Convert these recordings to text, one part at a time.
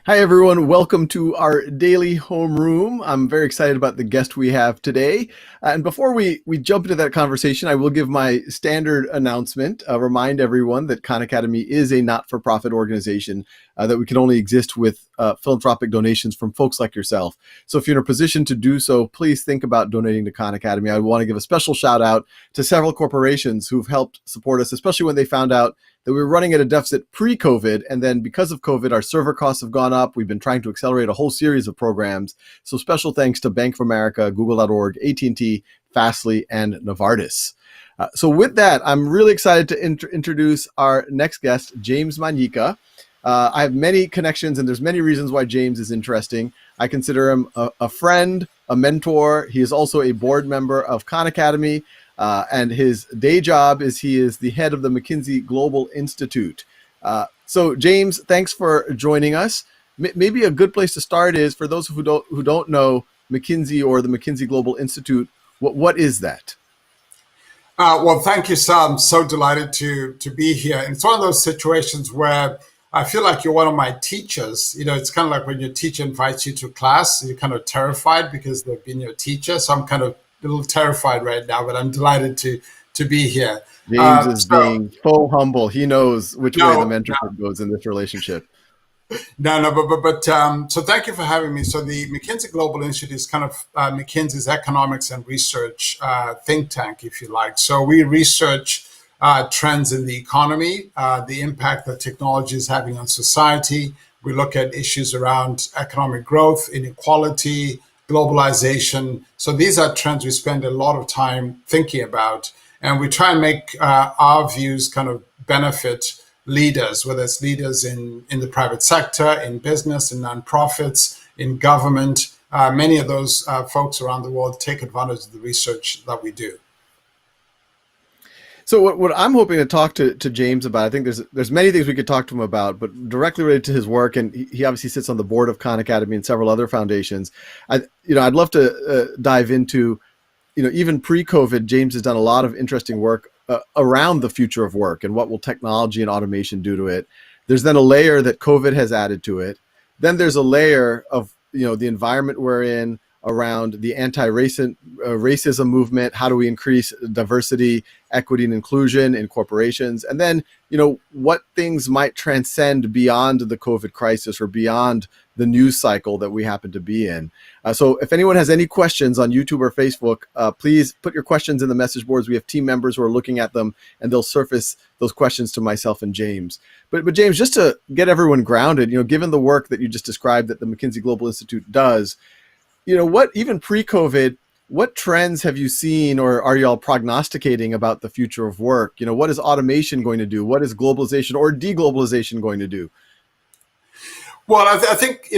Hi, everyone. Welcome to our daily homeroom. I'm very excited about the guest we have today. And before we jump into that conversation, I will give my standard announcement, remind everyone that Khan Academy is a not-for-profit organization that we can only exist with philanthropic donations from folks like yourself. So if you're in a position to do so, please think about donating to Khan Academy. I want to give a special shout out to several corporations who've helped support us, especially when they found out that we were running at a deficit pre-COVID. And then because of COVID, our server costs have gone up. We've been trying to accelerate a whole series of programs. So special thanks to Bank of America, Google.org, AT&T, Fastly, and Novartis. So with that, I'm really excited to introduce our next guest, James Manyika. I have many connections, and there's many reasons why James is interesting. I consider him a friend, a mentor. He is also a board member of Khan Academy. And his day job is he is the head of the McKinsey Global Institute. So James, thanks for joining us. Maybe a good place to start is for those who don't know McKinsey or the McKinsey Global Institute. What is that? Well, thank you, Sal. I'm so delighted to be here. And it's one of those situations where I feel like you're one of my teachers. You know, it's kind of like when your teacher invites you to class, you're kind of terrified because they've been your teacher. So I'm kind of a little terrified right now, but I'm delighted to be here. James is being so humble. He knows which way the mentorship goes in this relationship. So thank you for having me. So the McKinsey Global Institute is kind of McKinsey's economics and research think tank, if you like. So we research trends in the economy, the impact that technology is having on society. We look at issues around economic growth, inequality, globalization. So these are trends we spend a lot of time thinking about. And we try and make our views kind of benefit leaders, whether it's leaders in the private sector, in business, in nonprofits, in government. Many of those folks around the world take advantage of the research that we do. So what I'm hoping to talk to James about, I think there's many things we could talk to him about, but directly related to his work, and he obviously sits on the board of Khan Academy and several other foundations. I'd love to dive into, even pre-COVID, James has done a lot of interesting work around the future of work and what will technology and automation do to it. There's then a layer that COVID has added to it. Then there's a layer of the environment we're in, around the anti-racism movement. How do we increase diversity, equity, and inclusion in corporations? And then, what things might transcend beyond the COVID crisis or beyond the news cycle that we happen to be in. So if anyone has any questions on YouTube or Facebook, please put your questions in the message boards. We have team members who are looking at them, and they'll surface those questions to myself and James. But James, just to get everyone grounded, given the work that you just described that the McKinsey Global Institute does, what, even pre-COVID, what trends have you seen or are y'all prognosticating about the future of work? What is automation going to do? What is globalization or deglobalization going to do? Well, I think,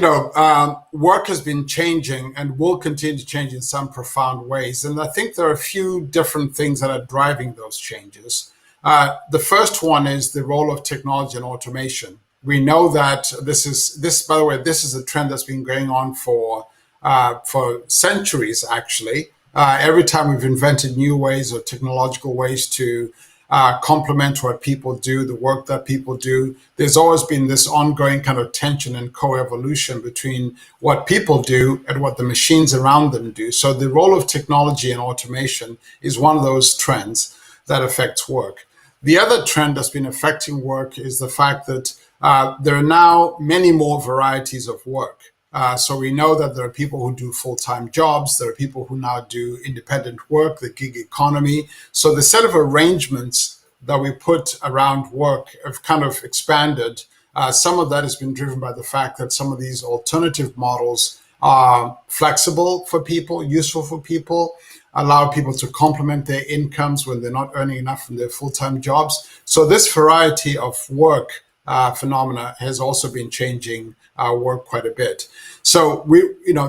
work has been changing and will continue to change in some profound ways. And I think there are a few different things that are driving those changes. The first one is the role of technology and automation. We know that this is a trend that's been going on for centuries, actually. Every time we've invented new ways or technological ways to complement what people do, the work that people do, there's always been this ongoing kind of tension and co-evolution between what people do and what the machines around them do. So the role of technology and automation is one of those trends that affects work. The other trend that's been affecting work is the fact that there are now many more varieties of work. So we know that there are people who do full-time jobs. There are people who now do independent work, the gig economy. So the set of arrangements that we put around work have kind of expanded. Some of that has been driven by the fact that some of these alternative models are flexible for people, useful for people, allow people to complement their incomes when they're not earning enough from their full-time jobs. So this variety of work phenomena has also been changing our work quite a bit. So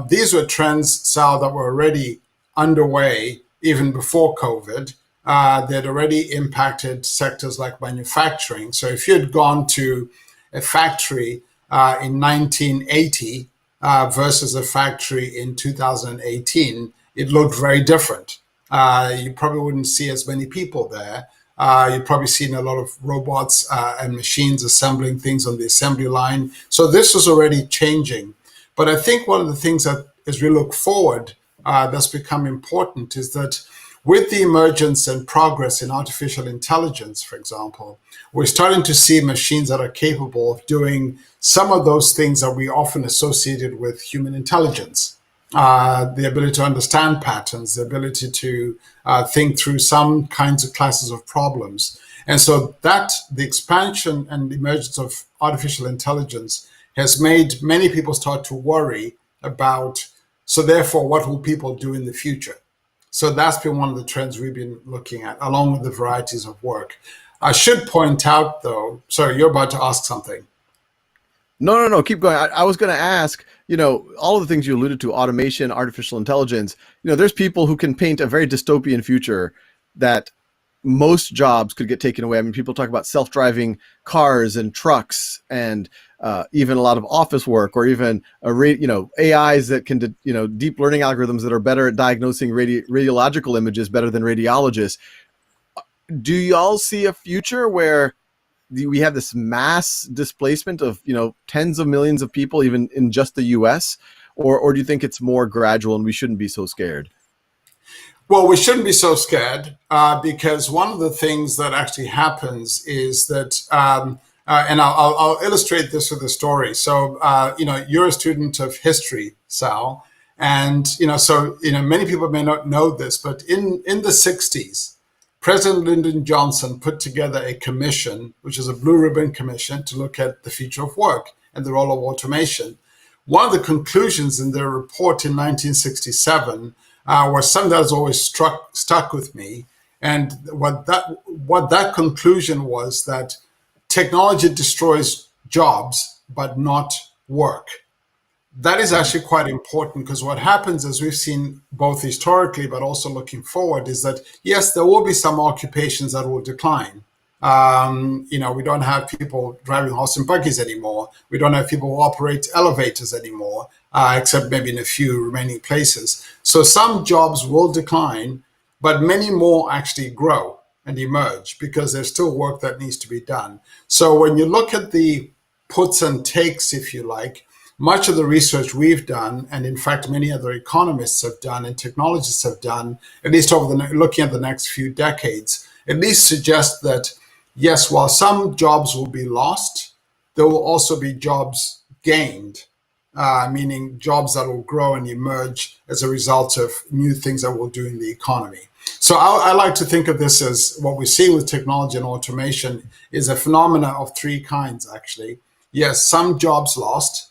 these were trends, Sal, that were already underway even before COVID. They'd already impacted sectors like manufacturing. So if you had gone to a factory in 1980 versus a factory in 2018, it looked very different. You probably wouldn't see as many people there. You've probably seen a lot of robots and machines assembling things on the assembly line. So this was already changing. But I think one of the things that, as we look forward, that's become important is that with the emergence and progress in artificial intelligence, for example, we're starting to see machines that are capable of doing some of those things that we often associated with human intelligence. The ability to understand patterns, the ability to think through some kinds of classes of problems. And so that the expansion and the emergence of artificial intelligence has made many people start to worry about, so therefore, what will people do in the future? So that's been one of the trends we've been looking at, along with the varieties of work. I should point out, though, sorry, you're about to ask something. No. Keep going. I was going to ask, all of the things you alluded to, automation, artificial intelligence, there's people who can paint a very dystopian future that most jobs could get taken away. I mean, people talk about self-driving cars and trucks and even a lot of office work, or even AIs that can, deep learning algorithms that are better at diagnosing radiological images better than radiologists. Do y'all see a future where we have this mass displacement of tens of millions of people, even in just the U.S., or do you think it's more gradual and we shouldn't be so scared? Well, we shouldn't be so scared because one of the things that actually happens is that, and I'll illustrate this with a story. So, you're a student of history, Sal, and many people may not know this, but in the '60s, President Lyndon Johnson put together a commission, which is a blue ribbon commission, to look at the future of work and the role of automation. One of the conclusions in their report in 1967 was something that has always stuck with me. And what that conclusion was, that technology destroys jobs, but not work. That is actually quite important, because what happens, as we've seen both historically but also looking forward, is that yes, there will be some occupations that will decline. We don't have people driving horse and buggies anymore. We don't have people who operate elevators anymore, except maybe in a few remaining places. So some jobs will decline, but many more actually grow and emerge because there's still work that needs to be done. So when you look at the puts and takes, if you like, much of the research we've done, and in fact many other economists have done and technologists have done, at least looking at the next few decades, at least suggest that yes, while some jobs will be lost, there will also be jobs gained, meaning jobs that will grow and emerge as a result of new things that we'll do in the economy. So I like to think of this as, what we see with technology and automation is a phenomena of three kinds, actually. Yes, some jobs lost,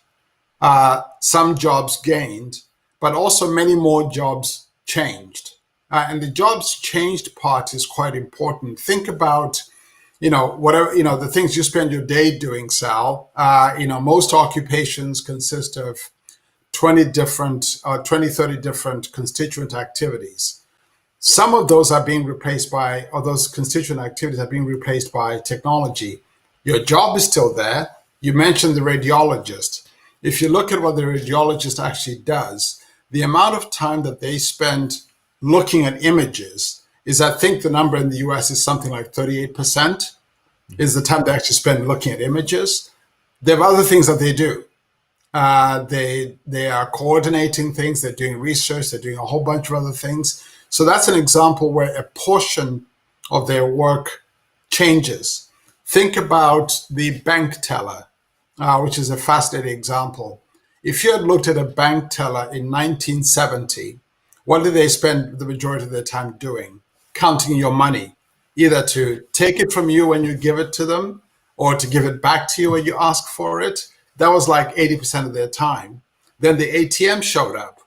some jobs gained, but also many more jobs changed. And the jobs changed part is quite important. Think about, whatever, the things you spend your day doing, Sal. Most occupations consist of 20, 30 different constituent activities. Some of those are being replaced by, or those constituent activities are being replaced by technology. Your job is still there. You mentioned the radiologist. If you look at what the radiologist actually does, the amount of time that they spend looking at images is, I think the number in the US is something like 38% is the time they actually spend looking at images. There are other things that they do. They are coordinating things, they're doing research, they're doing a whole bunch of other things. So that's an example where a portion of their work changes. Think about the bank teller, which is a fascinating example. If you had looked at a bank teller in 1970, what did they spend the majority of their time doing? Counting your money, either to take it from you when you give it to them or to give it back to you when you ask for it. That was like 80% of their time. Then the ATM showed up.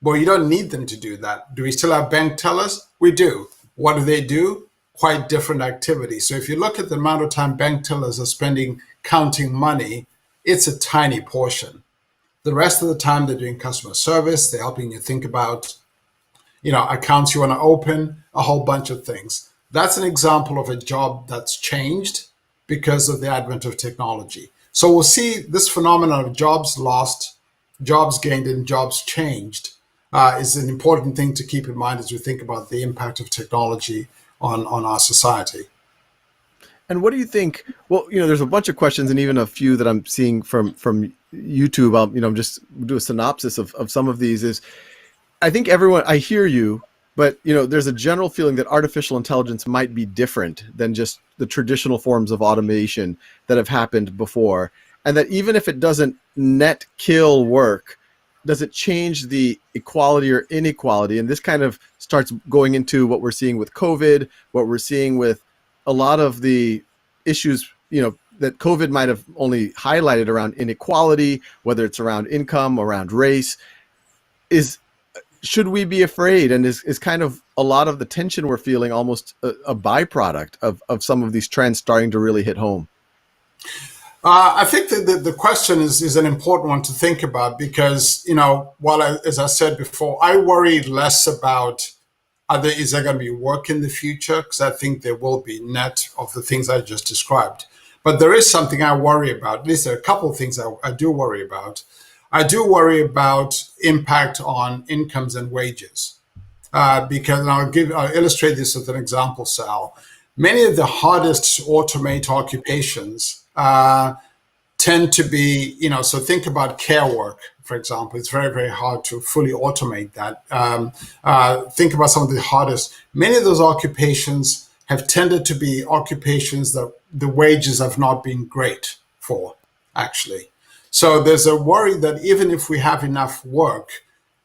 Well, you don't need them to do that. Do we still have bank tellers? We do. What do? Quite different activities. So if you look at the amount of time bank tellers are spending counting money, it's a tiny portion. The rest of the time they're doing customer service, they're helping you think about, accounts you want to open, a whole bunch of things. That's an example of a job that's changed because of the advent of technology. So we'll see this phenomenon of jobs lost, jobs gained, and jobs changed is an important thing to keep in mind as we think about the impact of technology on our society. And what do you think? Well, there's a bunch of questions and even a few that I'm seeing from YouTube. I'll, just do a synopsis of some of these. Is I think everyone, I hear you, but there's a general feeling that artificial intelligence might be different than just the traditional forms of automation that have happened before. And that even if it doesn't net kill work, does it change the equality or inequality? And this kind of starts going into what we're seeing with COVID, what we're seeing with a lot of the issues, that COVID might have only highlighted around inequality, whether it's around income, around race. Should we be afraid? And is kind of a lot of the tension we're feeling almost a byproduct of some of these trends starting to really hit home? I think that the question is an important one to think about because, as I said before, I worry less about is there going to be work in the future? Because I think there will be net of the things I just described. But there is something I worry about. At least there are a couple of things I do worry about. I do worry about impact on incomes and wages. Because, and I'll illustrate this with an example, Sal. Many of the hardest to automate occupations tend to be, so think about care work, for example. It's very, very hard to fully automate that. Think about some of the hardest. Many of those occupations have tended to be occupations that the wages have not been great for, actually. So there's a worry that even if we have enough work,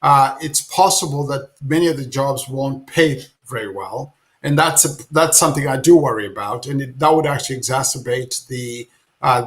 it's possible that many of the jobs won't pay very well. And that's something I do worry about. And that would actually exacerbate the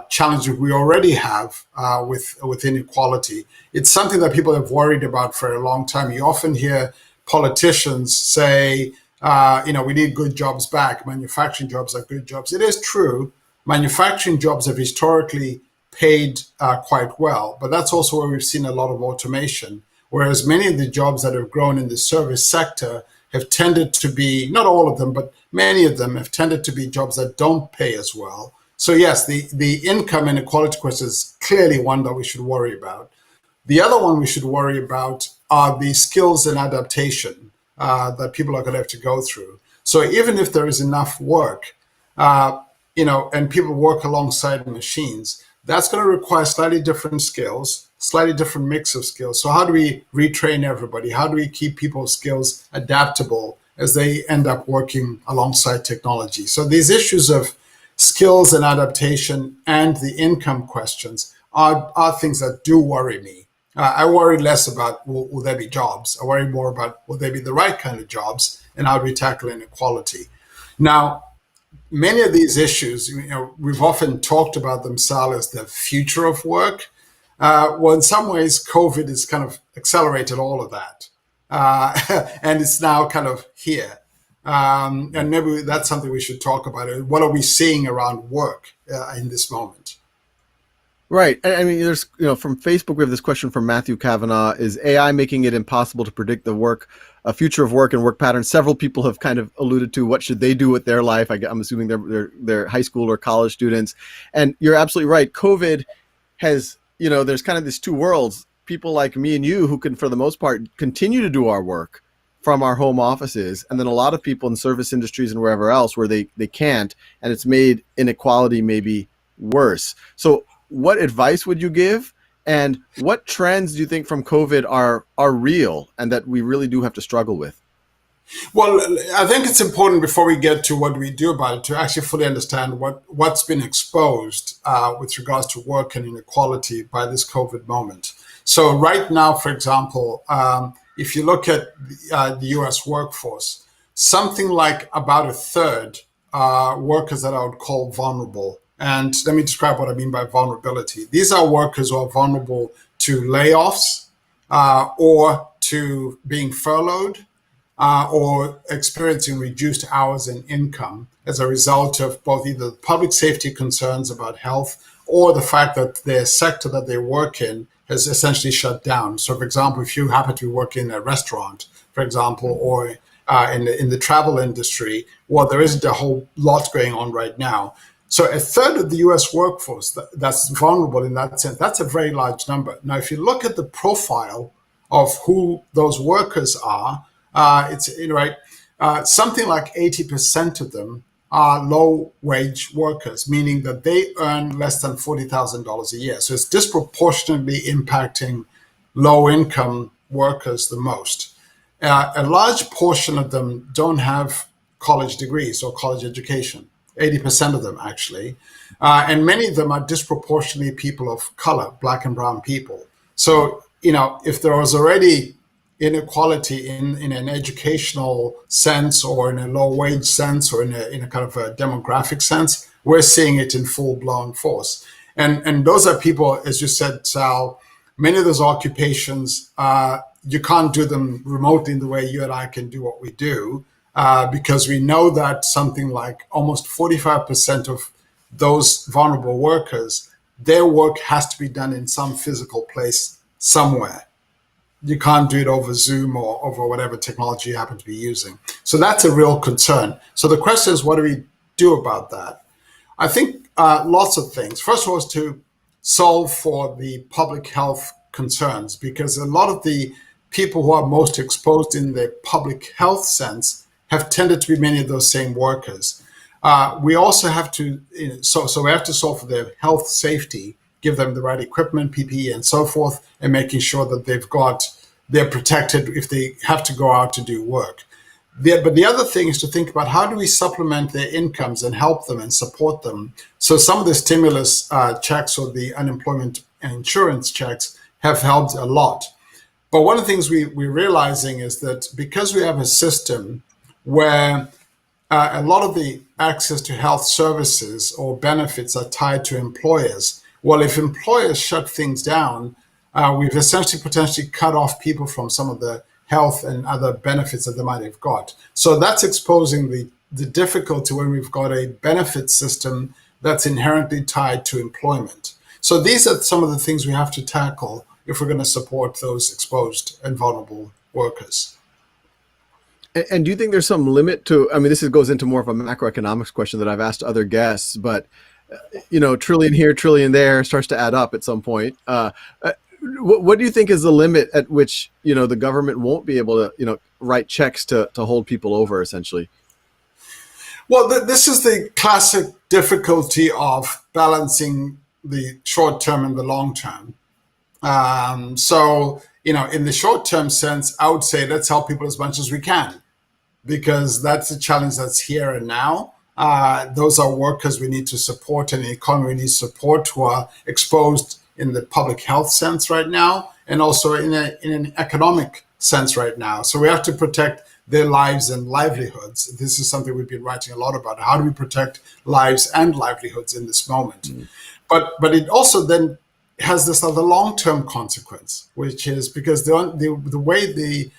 challenge we already have with inequality. It's something that people have worried about for a long time. You often hear politicians say, we need good jobs back. Manufacturing jobs are good jobs. It is true. Manufacturing jobs have historically paid quite well, but that's also where we've seen a lot of automation. Whereas many of the jobs that have grown in the service sector have tended to be, not all of them, but many of them have tended to be jobs that don't pay as well. So yes, the income inequality question is clearly one that we should worry about. The other one we should worry about are the skills and adaptation that people are going to have to go through. So even if there is enough work, and people work alongside machines, that's going to require slightly different skills, slightly different mix of skills. So how do we retrain everybody? How do we keep people's skills adaptable as they end up working alongside technology? So these issues of skills and adaptation and the income questions are things that do worry me. I worry less about will there be jobs. I worry more about will there be the right kind of jobs and how do we tackle inequality. Now, many of these issues, we've often talked about them, Sal, as the future of work. Well, in some ways, COVID has kind of accelerated all of that. And it's now kind of here. And maybe that's something we should talk about. What are we seeing around work in this moment? Right. I mean, there's, from Facebook, we have this question from Matthew Kavanaugh. Is AI making it impossible to predict the future of work and work patterns? Several people have kind of alluded to what should they do with their life. I'm assuming they're high school or college students. And you're absolutely right. COVID has, there's kind of these two worlds. People like me and you who can, for the most part, continue to do our work from our home offices. And then a lot of people in service industries and wherever else where they can't. And it's made inequality maybe worse. So what advice would you give? And what trends do you think from COVID are real and that we really do have to struggle with? Well, I think it's important before we get to what we do about it to actually fully understand what's been exposed with regards to work and inequality by this COVID moment. So right now, for example, if you look at the US workforce, something like about a third are workers that I would call vulnerable. And let me describe what I mean by vulnerability. These are workers who are vulnerable to layoffs or to being furloughed or experiencing reduced hours and income as a result of both either public safety concerns about health or the fact that the sector that they work in has essentially shut down. So, for example, if you happen to be working in a restaurant, for example, or in the travel industry, well, there isn't a whole lot going on right now. So a third of the US workforce that's vulnerable in that sense, that's a very large number. Now, if you look at the profile of who those workers are, it's right. something like 80% of them are low-wage workers, meaning that they earn less than $40,000 a year. So it's disproportionately impacting low-income workers the most. A large portion of them don't have college degrees or college education, 80% of them actually. And many of them are disproportionately people of color, black and brown people. So, if there was already inequality in an educational sense or in a low wage sense or in a kind of a demographic sense, we're seeing it in full blown force. And those are people, as you said, Sal, many of those occupations, you can't do them remotely in the way you and I can do what we do, because we know that something like almost 45% of those vulnerable workers, their work has to be done in some physical place somewhere. You can't do it over Zoom or over whatever technology you happen to be using. So that's a real concern. So the question is, what do we do about that? I think lots of things. First of all, is to solve for the public health concerns, because a lot of the people who are most exposed in the public health sense have tended to be many of those same workers. We also have to, so we have to solve for their health safety, give them the right equipment, PPE, and so forth, and making sure that they're protected if they have to go out to do work. But the other thing is to think about, how do we supplement their incomes and help them and support them? So some of the stimulus checks or the unemployment insurance checks have helped a lot. But one of the things we're realizing is that because we have a system where a lot of the access to health services or benefits are tied to employers, well, if employers shut things down, we've essentially potentially cut off people from some of the health and other benefits that they might have got. So that's exposing the difficulty when we've got a benefit system that's inherently tied to employment. So these are some of the things we have to tackle if we're going to support those exposed and vulnerable workers. And do you think there's some limit to, this goes into more of a macroeconomics question that I've asked other guests, but trillion here, trillion there starts to add up at some point. What do you think is the limit at which, the government won't be able to, write checks to hold people over, essentially? Well, this is the classic difficulty of balancing the short term and the long term. So, in the short term sense, I would say let's help people as much as we can, because that's the challenge that's here and now. Those are workers we need to support, and the economy needs support, who are exposed in the public health sense right now, and also in an economic sense right now. So we have to protect their lives and livelihoods. This is something we've been writing a lot about. How do we protect lives and livelihoods in this moment? Mm. But it also then has this other long-term consequence, which is because the way the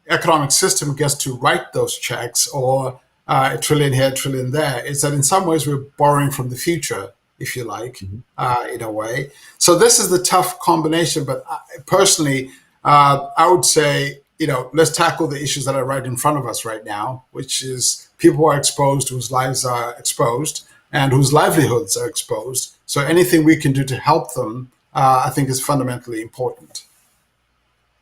economic system gets to write those checks, or a trillion here, a trillion there, is that in some ways we're borrowing from the future, if you like, mm-hmm. In a way. So this is the tough combination. But personally, I would say, let's tackle the issues that are right in front of us right now, which is people who are exposed, whose lives are exposed, and whose livelihoods are exposed. So anything we can do to help them, I think, is fundamentally important.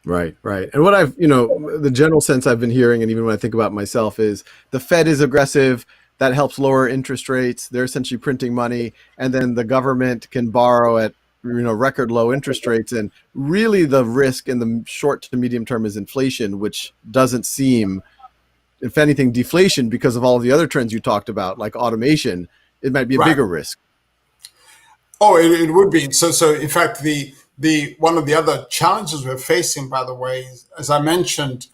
Right. And what the general sense I've been hearing, and even when I think about myself, is the Fed is aggressive. That helps lower interest rates. They're essentially printing money, and then the government can borrow at record low interest rates. And really, the risk in the short to medium term is inflation, which doesn't seem, if anything, deflation, because of all of the other trends you talked about, like automation. It might be a bigger risk. Oh, it would be. So in fact, the one of the other challenges we're facing, by the way, as I mentioned,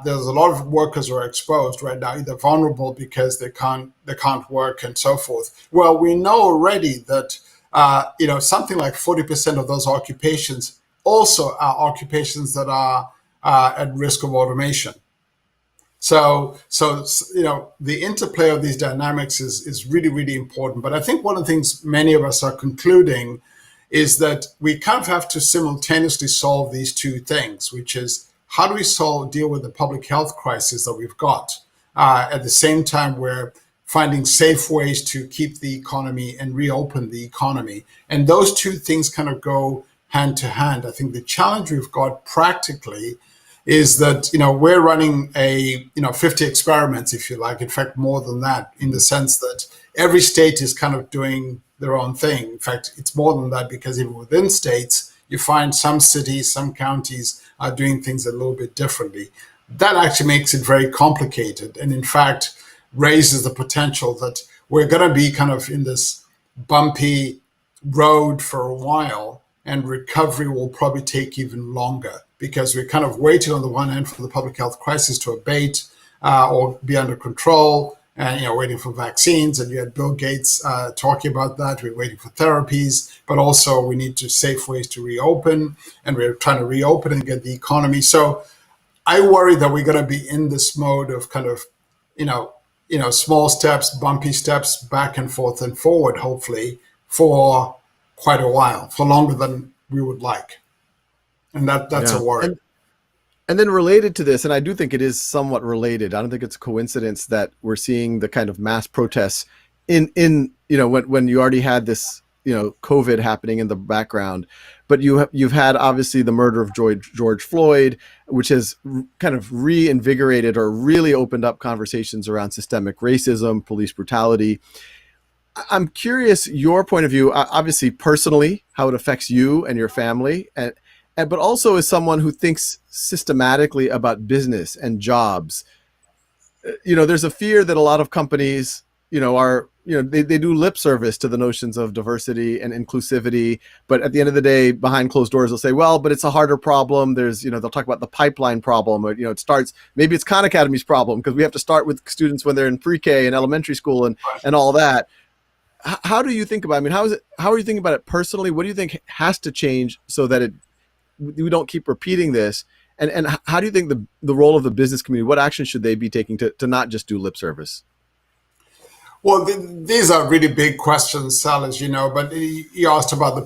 there's a lot of workers who are exposed right now, either vulnerable because they can't work and so forth. Well, we know already that something like 40% of those occupations also are occupations that are at risk of automation. So the interplay of these dynamics is really, really important. But I think one of the things many of us are concluding is that we kind of have to simultaneously solve these two things, which is, how do we deal with the public health crisis that we've got? At the same time, we're finding safe ways to keep the economy and reopen the economy. And those two things kind of go hand to hand. I think the challenge we've got practically is that we're running a 50 experiments, if you like, in fact more than that, in the sense that every state is kind of doing their own thing. In fact, it's more than that, because even within states you find some cities, some counties are doing things a little bit differently. That actually makes it very complicated, and in fact raises the potential that we're going to be kind of in this bumpy road for a while, and recovery will probably take even longer, because we're kind of waiting on the one hand for the public health crisis to abate or be under control, and waiting for vaccines. And you had Bill Gates talking about that. We're waiting for therapies, but also we need to safe ways to reopen, and we're trying to reopen and get the economy. So I worry that we're going to be in this mode of kind of, small steps, bumpy steps, back and forth and forward, hopefully, for quite a while, for longer than we would like. And that's Yeah. a worry. And then related to this, and I do think it is somewhat related. I don't think it's a coincidence that we're seeing the kind of mass protests in when you already had this COVID happening in the background, but you've had obviously the murder of George Floyd, which has kind of reinvigorated or really opened up conversations around systemic racism, police brutality. I'm curious your point of view, obviously personally, how it affects you and your family, and but also as someone who thinks systematically about business and jobs. There's a fear that a lot of companies, are, they do lip service to the notions of diversity and inclusivity, but at the end of the day, behind closed doors, they'll say, well, but it's a harder problem. There's, they'll talk about the pipeline problem, or, it starts, maybe it's Khan Academy's problem, because we have to start with students when they're in pre-K and elementary school and all that. How do you think about it? I mean, how are you thinking about it personally? What do you think has to change so that we don't keep repeating this? And how do you think the role of the business community, what action should they be taking to not just do lip service? Well, these are really big questions, Sal, as you know, but you asked about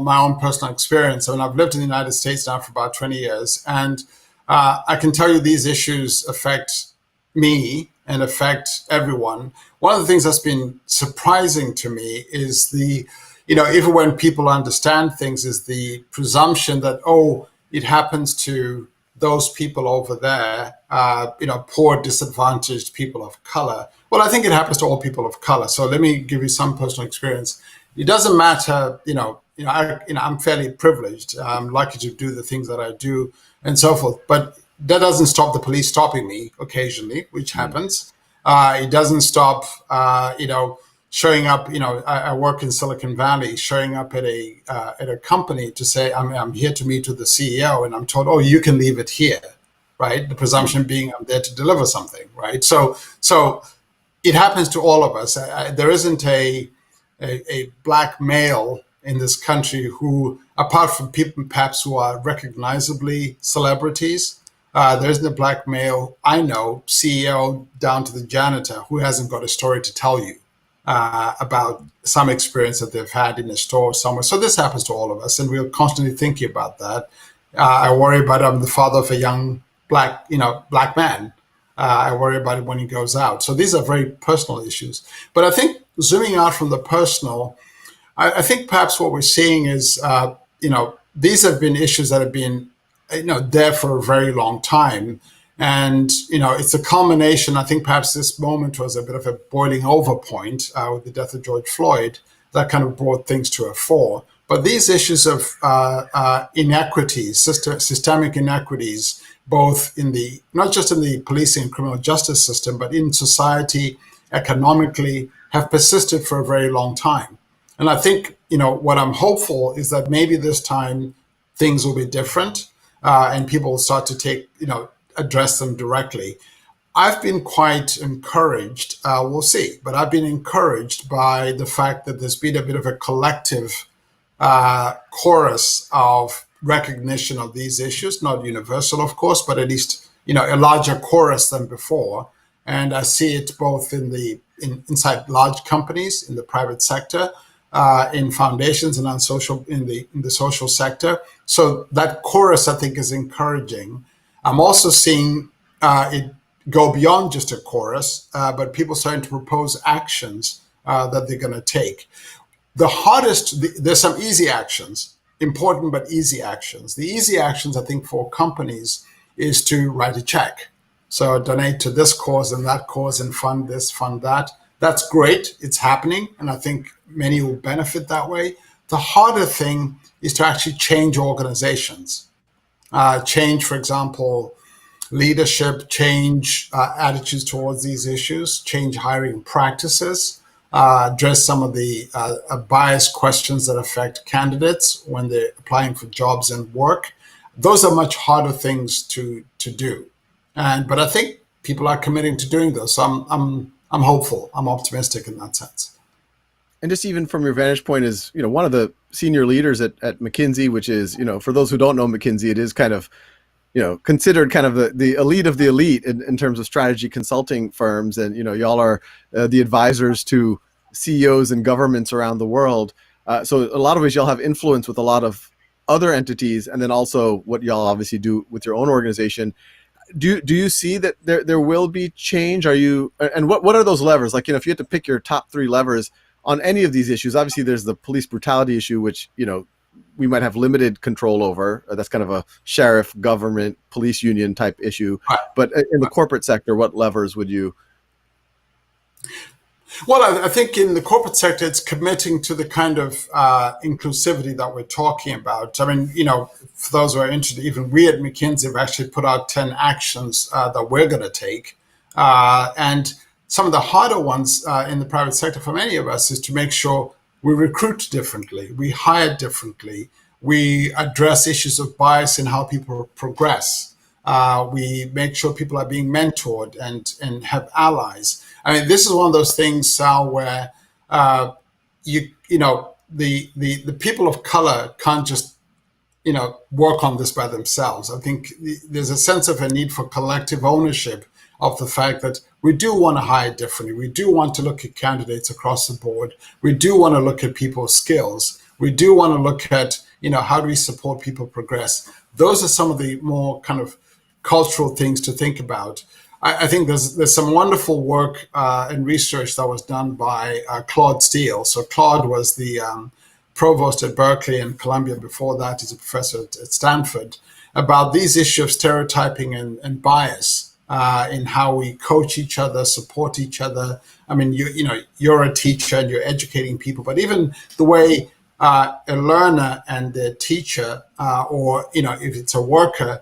my own personal experience. I mean, I've lived in the United States now for about 20 years, and I can tell you these issues affect me and affect everyone. One of the things that's been surprising to me is even when people understand things, is the presumption that, it happens to those people over there, poor, disadvantaged people of color. Well, I think it happens to all people of color. So let me give you some personal experience. It doesn't matter, I'm fairly privileged. I'm lucky to do the things that I do and so forth. But that doesn't stop the police stopping me occasionally, which happens. It doesn't stop, showing up. I work in Silicon Valley, showing up at a company to say, I'm here to meet with the CEO, and I'm told, oh, you can leave it here, right? The presumption being I'm there to deliver something, right? So it happens to all of us. There isn't a black male in this country who, apart from people perhaps who are recognizably celebrities, there isn't a black male I know, CEO down to the janitor, who hasn't got a story to tell you about some experience that they've had in a store somewhere. So this happens to all of us, and we're constantly thinking about that. I worry about I'm the father of a young black man. I worry about it when he goes out. So these are very personal issues. But I think zooming out from the personal, I think perhaps what we're seeing is, these have been issues that have been, there for a very long time. And, it's a culmination. I think perhaps this moment was a bit of a boiling over point with the death of George Floyd that kind of brought things to a fore. But these issues of inequities, systemic inequities, both not just in the policing and criminal justice system, but in society, economically, have persisted for a very long time. And I think, what I'm hopeful is that maybe this time things will be different, and people will start to address them directly. I've been quite encouraged, we'll see, but I've been encouraged by the fact that there's been a bit of a collective chorus of recognition of these issues, not universal, of course, but at least, a larger chorus than before. And I see it both inside large companies, in the private sector, in foundations, and in the social sector. So that chorus, I think, is encouraging. I'm also seeing it go beyond just a chorus, but people starting to propose actions that they're going to take. There's some easy actions, important but easy actions. The easy actions, I think, for companies is to write a check. So donate to this cause and that cause and fund this, fund that. That's great. It's happening. And I think many will benefit that way. The harder thing is to actually change organizations. Change, for example, leadership, change attitudes towards these issues, change hiring practices, address some of the biased questions that affect candidates when they're applying for jobs and work. Those are much harder things to do. But I think people are committing to doing those. So I'm hopeful. I'm optimistic in that sense. And just even from your vantage point as, one of the senior leaders at McKinsey, which is, for those who don't know McKinsey, it is kind of, considered kind of the elite of the elite in terms of strategy consulting firms. And, y'all are the advisors to CEOs and governments around the world. So a lot of ways y'all have influence with a lot of other entities, and then also what y'all obviously do with your own organization. Do you see that there will be change? And what are those levers? Like, if you had to pick your top 3 levers on any of these issues, obviously there's the police brutality issue, which, we might have limited control over. That's kind of a sheriff, government, police union type issue. But in the corporate sector, what levers would you? Well, I think in the corporate sector, it's committing to the kind of inclusivity that we're talking about. I mean, for those who are interested, even we at McKinsey have actually put out 10 actions that we're going to take. And some of the harder ones in the private sector for many of us is to make sure we recruit differently, we hire differently, we address issues of bias in how people progress. We make sure people are being mentored and have allies. I mean, this is one of those things, Sal, where the people of color can't just work on this by themselves. I think there's a sense of a need for collective ownership of the fact that we do want to hire differently. We do want to look at candidates across the board. We do want to look at people's skills. We do want to look at, how do we support people progress? Those are some of the more kind of cultural things to think about. I think there's some wonderful work and research that was done by Claude Steele. So Claude was the provost at Berkeley and Columbia. Before that, he's a professor at Stanford, about these issues of stereotyping and bias in how we coach each other, support each other. I mean, you're a teacher and you're educating people, but even the way a learner and their teacher, or if it's a worker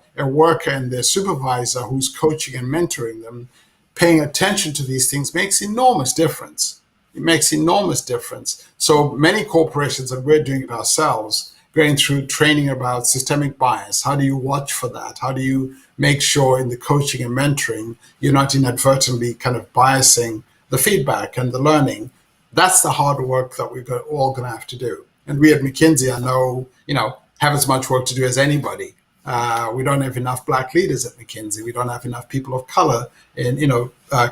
and their supervisor who's coaching and mentoring them, paying attention to these things makes enormous difference. It makes enormous difference. So many corporations, and we're doing it ourselves, going through training about systemic bias. How do you watch for that? How do you make sure in the coaching and mentoring you're not inadvertently kind of biasing the feedback and the learning? That's the hard work that we're all going to have to do. And we at McKinsey, I know, have as much work to do as anybody. We don't have enough Black leaders at McKinsey. We don't have enough people of color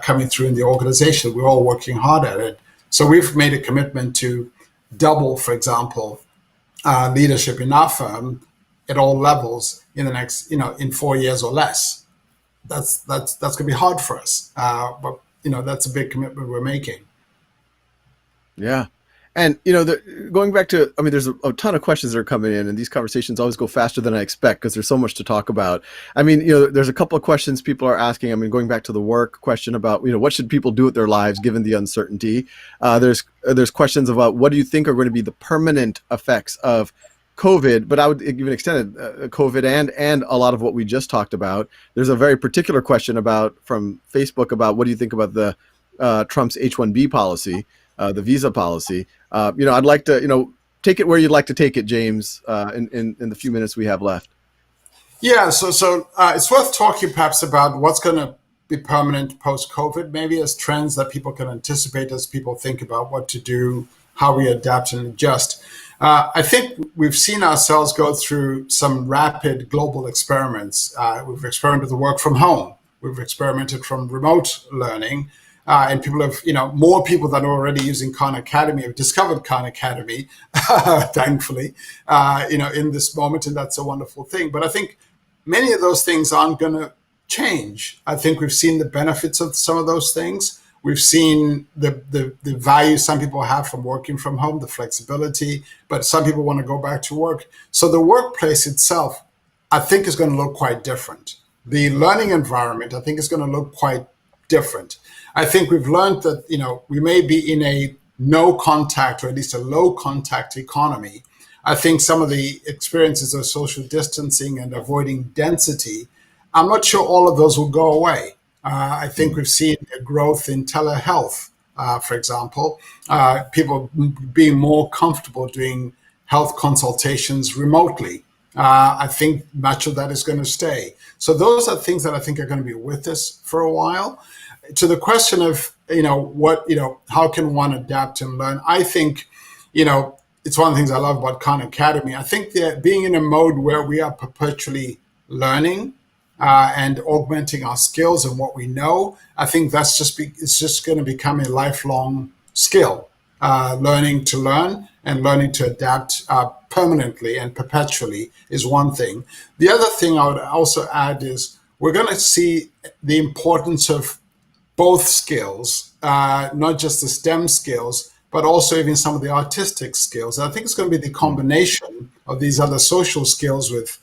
coming through in the organization. We're all working hard at it. So we've made a commitment to double, for example, leadership in our firm at all levels in the next, in 4 years or less. That's going to be hard for us. But that's a big commitment we're making. Yeah. And, going back to, there's a ton of questions that are coming in, and these conversations always go faster than I expect because there's so much to talk about. There's a couple of questions people are asking. Going back to the work question about, what should people do with their lives given the uncertainty? There's questions about what do you think are going to be the permanent effects of COVID, but I would even extend it, COVID and a lot of what we just talked about. There's a very particular question from Facebook about what do you think about the Trump's H-1B policy, the visa policy. I'd like to, take it where you'd like to take it, James, in the few minutes we have left. Yeah, so it's worth talking perhaps about what's going to be permanent post-COVID, maybe as trends that people can anticipate as people think about what to do, how we adapt and adjust. I think we've seen ourselves go through some rapid global experiments. We've experimented with work from home. We've experimented from remote learning. And people have, more people that are already using Khan Academy have discovered Khan Academy, thankfully, in this moment. And that's a wonderful thing. But I think many of those things aren't going to change. I think we've seen the benefits of some of those things. We've seen the value some people have from working from home, the flexibility, but some people want to go back to work. So the workplace itself, I think, is going to look quite different. the learning environment, I think, is going to look quite different. I think we've learned that, we may be in a no contact or at least a low contact economy. I think some of the experiences of social distancing and avoiding density, I'm not sure all of those will go away. I think we've seen a growth in telehealth, for example, people being more comfortable doing health consultations remotely. I think much of that is going to stay. So those are things that I think are going to be with us for a while. To the question of, how can one adapt and learn? I think, it's one of the things I love about Khan Academy. I think that being in a mode where we are perpetually learning and augmenting our skills and what we know, I think it's just going to become a lifelong skill. Learning to learn and learning to adapt permanently and perpetually is one thing. The other thing I would also add is we're going to see the importance of both skills, not just the STEM skills, but also even some of the artistic skills. I think it's going to be the combination of these other social skills with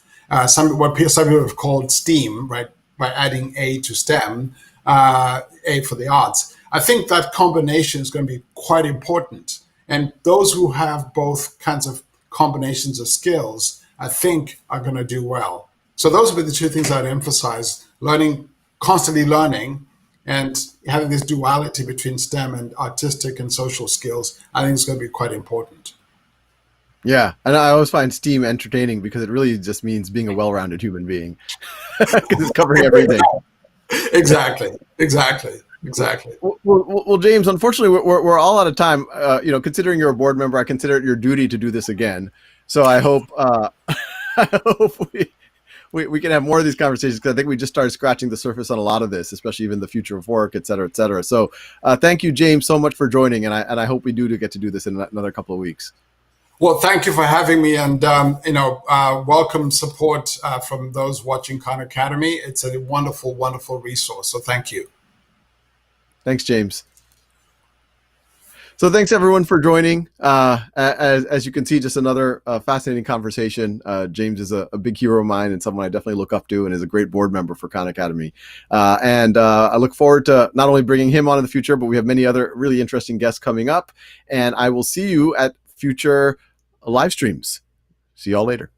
some people have called STEAM, right? By adding A to STEM, A for the arts. I think that combination is going to be quite important. And those who have both kinds of combinations of skills, I think, are going to do well. So those would be the two things I'd emphasize: learning, constantly learning, and having this duality between STEM and artistic and social skills. I think it's going to be quite important. Yeah, and I always find STEAM entertaining because it really just means being a well-rounded human being because it's covering everything. Exactly. Well, James, unfortunately, we're all out of time. Considering you're a board member, I consider it your duty to do this again. So I hope I hope we can have more of these conversations, because I think we just started scratching the surface on a lot of this, especially even the future of work, et cetera, et cetera. So thank you, James, so much for joining, and I hope we do get to do this in another couple of weeks. Well, thank you for having me, and welcome support from those watching Khan Academy. It's a wonderful, wonderful resource. So thank you. Thanks, James. So thanks everyone for joining. As you can see, just another fascinating conversation. James is a big hero of mine and someone I definitely look up to, and is a great board member for Khan Academy. And I look forward to not only bringing him on in the future, but we have many other really interesting guests coming up. And I will see you at future live streams. See y'all later.